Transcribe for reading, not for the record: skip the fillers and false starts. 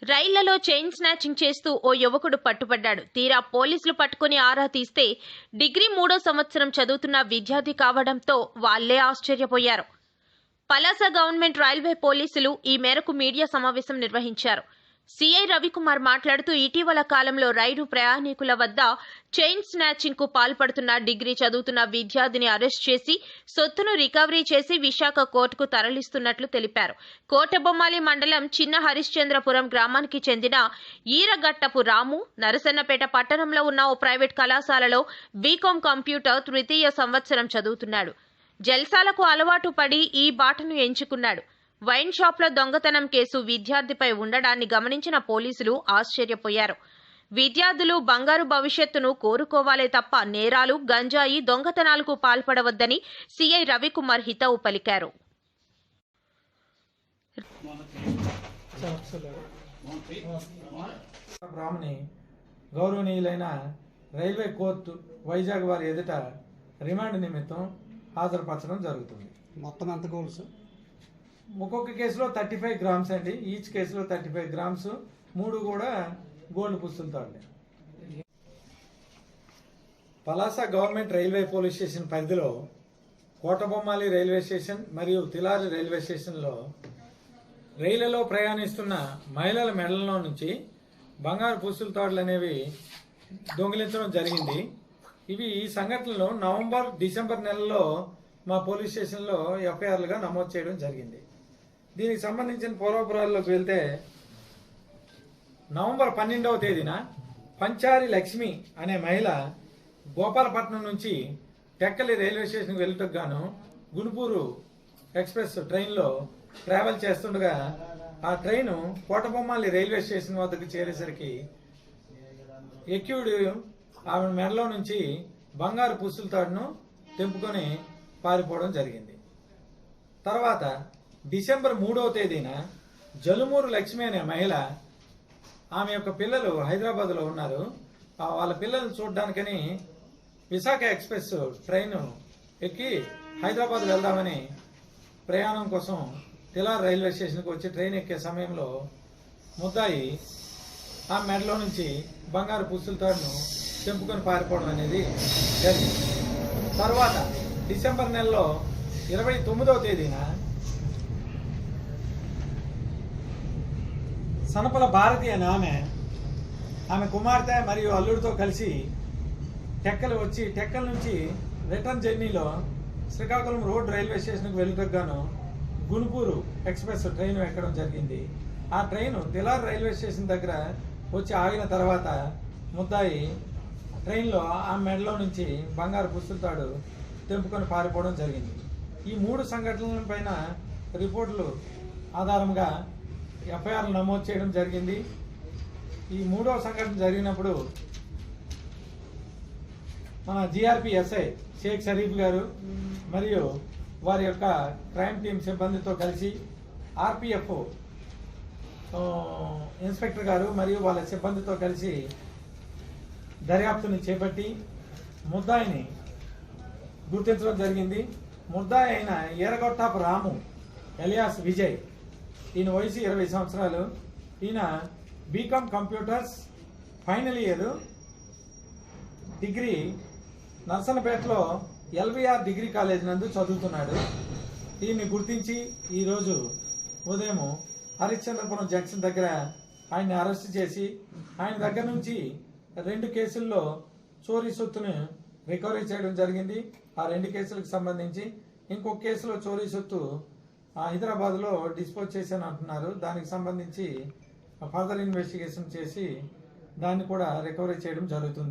రైళ్లలో chain snatching చేస్తూ ఓ యువకుడు పట్టుబడ్డాడు. తీరా పోలీసులు పట్టుకుని ఆరా తీస్తే డిగ్రీ 3వ సంవత్సరం చదువుతున్న విద్యార్థి కావడంతో వాళ్లే ఆశ్చర్యపోయారు. పలాస గవర్నమెంట్ రైల్వే పోలీసులు ఈ మేరకు మీడియా సమావేశం నిర్వహించారు. సిఐ రవికుమార్ మాట్లాడుతూ ఇటీవల కాలంలో రైలు ప్రయాణికుల వద్ద చైన్ స్నాచింగ్ కు పాల్పడుతున్న డిగ్రీ చదువుతున్న విద్యార్థిని అరెస్ట్ చేసి సొత్తును రికవరీ చేసి విశాఖ కోర్టుకు తరలిస్తున్నట్లు తెలిపారు. కోటబొమ్మాలి మండలం చిన్న హరిశ్చంద్రపురం గ్రామానికి చెందిన ఈరగట్టపు రాము నరసన్నపేట పట్టణంలో ఉన్న ఓ ప్రైవేట్ కళాశాలలో బీకాం కంప్యూటర్ 3వ సంవత్సరం చదువుతున్నాడు. జల్సాలకు అలవాటు పడి ఈ బాటను ఎంచుకున్నాడు. వైన్ షాప్లో దొంగతనం కేసు విద్యార్థిపై ఉండడాన్ని గమనించిన పోలీసులు ఆశ్చర్యపోయారు. విద్యార్థులు బంగారు భవిష్యత్తును కోరుకోవాలే తప్ప నేరాలు, గంజాయి, దొంగతనాలకు పాల్పడవద్దని సిఐ రవికుమార్ హితవు పలికారు. గౌరవనీయులైన రైల్వే కోర్టు వైజాగ్ వారి ఎదుట రిమాండ్ నిమిత్తం హాజరుపరచడం జరుగుతుంది. మొత్తం ఎంత గోల్స్? ఒక్కొక్క కేసులో 35 గ్రామ్స్ అండి. ఈచ్ కేసులో 35 గ్రామ్స్, 3 కూడా గోల్డ్ పుస్తులతో అండి. Palasa government railway police station పరిధిలో కోటబొమ్మాలి రైల్వే స్టేషన్ మరియు తిలారి రైల్వే స్టేషన్లో రైళ్లలో ప్రయాణిస్తున్న మహిళల మెడల్లో నుంచి బంగారు పుస్తుల తాడులు అనేవి దొంగిలించడం జరిగింది. ఇవి ఈ సంఘటనలో నవంబర్, డిసెంబర్ నెలలో మా పోలీస్ స్టేషన్లో ఎఫ్ఐఆర్లుగా నమోదు చేయడం జరిగింది. దీనికి సంబంధించిన పూర్వపురాల్లోకి వెళ్తే నవంబర్ 12వ తేదీన పంచారి లక్ష్మి అనే మహిళ గోపాలపట్నం నుంచి టెక్కలి రైల్వే స్టేషన్కి వెళ్ళటకు గాను గుంటూరు ఎక్స్ప్రెస్ ట్రైన్లో ట్రావెల్ చేస్తుండగా ఆ ట్రైను కోటబొమ్మాలి రైల్వే స్టేషన్ వద్దకు చేరేసరికి ఎక్యూడ్ ఆమె మెడలో నుంచి బంగారు పుస్తుల తాడును తెంపుకొని పారిపోవడం జరిగింది. తర్వాత డిసెంబర్ 3వ తేదీన జలుమూరు లక్ష్మి అనే మహిళ, ఆమె యొక్క పిల్లలు హైదరాబాద్లో ఉన్నారు, వాళ్ళ పిల్లల్ని చూడడానికని విశాఖ ఎక్స్ప్రెస్ ట్రైన్ ఎక్కి హైదరాబాద్ వెళ్దామని ప్రయాణం కోసం తిలార్ రైల్వే స్టేషన్కి వచ్చి ట్రైన్ ఎక్కే సమయంలో ముద్దాయి ఆ మెడలో నుంచి బంగారు పుస్తుల తాడును తెంపుకొని పారిపోవడం అనేది జరిగింది. తర్వాత డిసెంబర్ నెలలో 29వ తేదీన సనపల భారతి అనే ఆమె కుమార్తె మరియు అల్లుడితో కలిసి టెక్కల నుంచి రిటర్న్ జర్నీలో శ్రీకాకుళం రోడ్ రైల్వే స్టేషన్కి వెళ్ళటకు గాను గుంటూరు ఎక్స్ప్రెస్ ట్రైన్ ఎక్కడం జరిగింది. ఆ ట్రైన్ తిలార్ రైల్వే స్టేషన్ దగ్గర వచ్చి ఆగిన తర్వాత ముద్దాయి ట్రైన్లో ఆ మెడలో నుంచి బంగారు పుస్తుల తాడు తెంపుకొని పారిపోవడం జరిగింది. ఈ 3 సంఘటనల పైన రిపోర్టులు ఆధారంగా ఎఫ్ఐఆర్లు నమోదు చేయడం జరిగింది. ఈ 3వ సంఘటన జరిగినప్పుడు మన జిఆర్పి ఎస్ఐ షేక్ షరీఫ్ గారు మరియు వారి యొక్క క్రైమ్ టీం సిబ్బందితో కలిసి ఆర్పిఎఫ్ ఇన్స్పెక్టర్ గారు మరియు వాళ్ళ సిబ్బందితో కలిసి దర్యాప్తుని చేపట్టి ముద్దాయిని గుర్తించడం జరిగింది. ముద్దాయి అయిన ఈరగొట్టపు రాము ఎలియాస్ విజయ్, ఈయన వయసు 20 సంవత్సరాలు. ఈయన B Com computers final year, degree నర్సన్నపేటలో ఎల్బీఆర్ డిగ్రీ కాలేజ్ నందు చదువుతున్నాడు. ఈయన్ని గుర్తించి ఈరోజు ఉదయం హరిశ్చంద్రపురం జంక్షన్ దగ్గర ఆయన్ని అరెస్ట్ చేసి ఆయన దగ్గర నుంచి 2 కేసుల్లో చోరీ సొత్తును రికవరీ చేయడం జరిగింది. ఆ 2 కేసులకు సంబంధించి ఇంకొక కేసులో చోరీ సొత్తు హైదరాబాద్లో డిస్పోజ్ చేశాను అంటున్నారు. దానికి సంబంధించి ఫర్దర్ ఇన్వెస్టిగేషన్ చేసి దాన్ని కూడా రికవరీ చేయడం జరుగుతుంది.